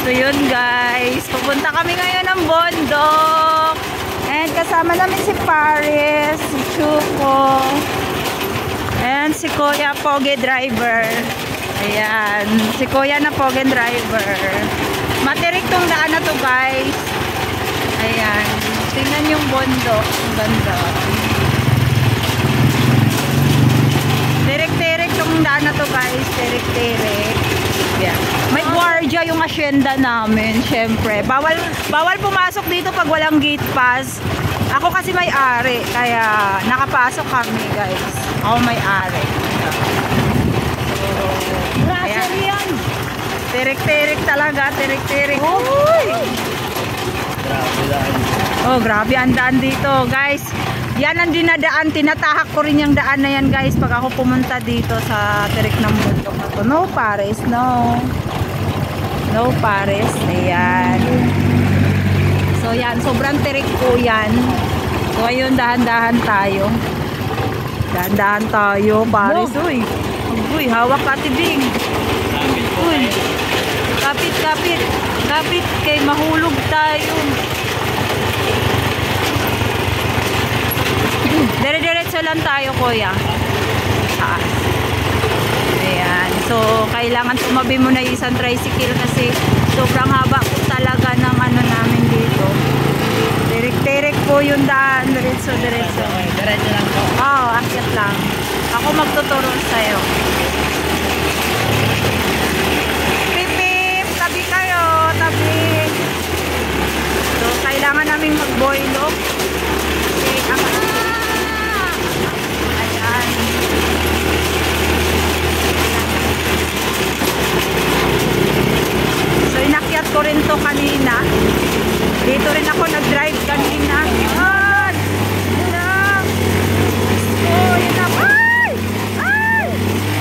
So yun guys, pupunta kami ngayon ng bundok. And kasama namin si Paris, si Chuko, and si Kuya Pogi Driver. Ayan, si Kuya na Pogi Driver. Matirik tong daan na to guys. Ayan, tingnan yung bundok. Ang ganda. Tirik-tirik tong daan na to guys. Tirik-tirik. Yeah. May guardia yung asyenda namin, syempre. Bawal pumasok dito pag walang gate pass. Ako kasi may-ari, kaya nakapasok kami, guys. Ako may-ari. Ayan. Tirik-tirik talaga, tirik-tirik. Oh, grabe ang daan dito, guys. Yan ang dinadaan, tinatahak ko rin yung daan na yan guys pag ako pumunta dito sa tirik ng bundok na to. No Paris, no. No Paris, ayan. So yan, sobrang tirik po yan. So ayun, dahan-dahan tayo. Dahan-dahan tayo, Paris. Uy, uy, hawak ka tibing. Uy, kapit, kapit. Kapit kay mahulog tayo. Dire-diretso lang tayo, kuya. Taas. Ayan. So, kailangan tumabi mo na yung isang tricycle kasi sobrang haba po talaga ng ano namin dito. Tirik-tirik po yung daan. Diretso-diretso. Diretso lang po. Oo, akyat lang. Ako magtuturo sa'yo. Pipip! Tabi kayo! Tabi! So, kailangan namin mag-boilok. Okay, so inakyat ko rin to kanina. Dito rin ako nag-drive kanina. Yan! Yan! Oh, yun na. Ay! Ay!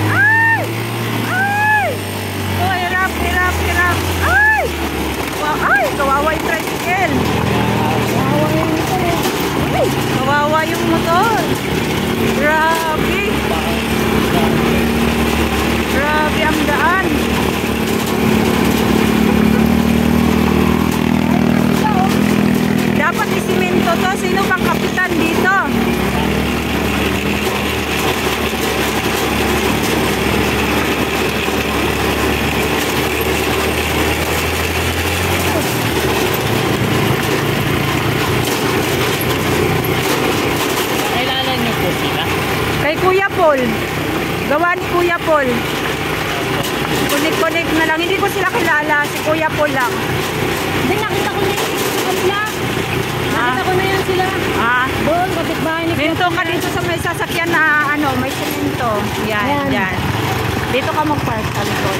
Ay! Ay! Oh, hirap, hirap, hirap. Ay! Wow, ay! Kawawa yung tricycle. Kawawa yung motor. Ay! Kawawa yung motor. Grabe. Grabe ang daan. Dapat isimento to. Sino bang kapitan dito? Kailangan niyo po sila? Kay Kuya Paul. Gawa ni Kuya Paul. Connect na lang. Hindi ko sila kilala. Si Kuya Paul lang. Hindi, nakita ko na yung vlog. Nakita ko na yan sila. Doon, kapitbahay ni Dito ka dito sa may sasakyan na ano, may semento. Yan, Ayan. yan. Dito ka mag-park sa likod.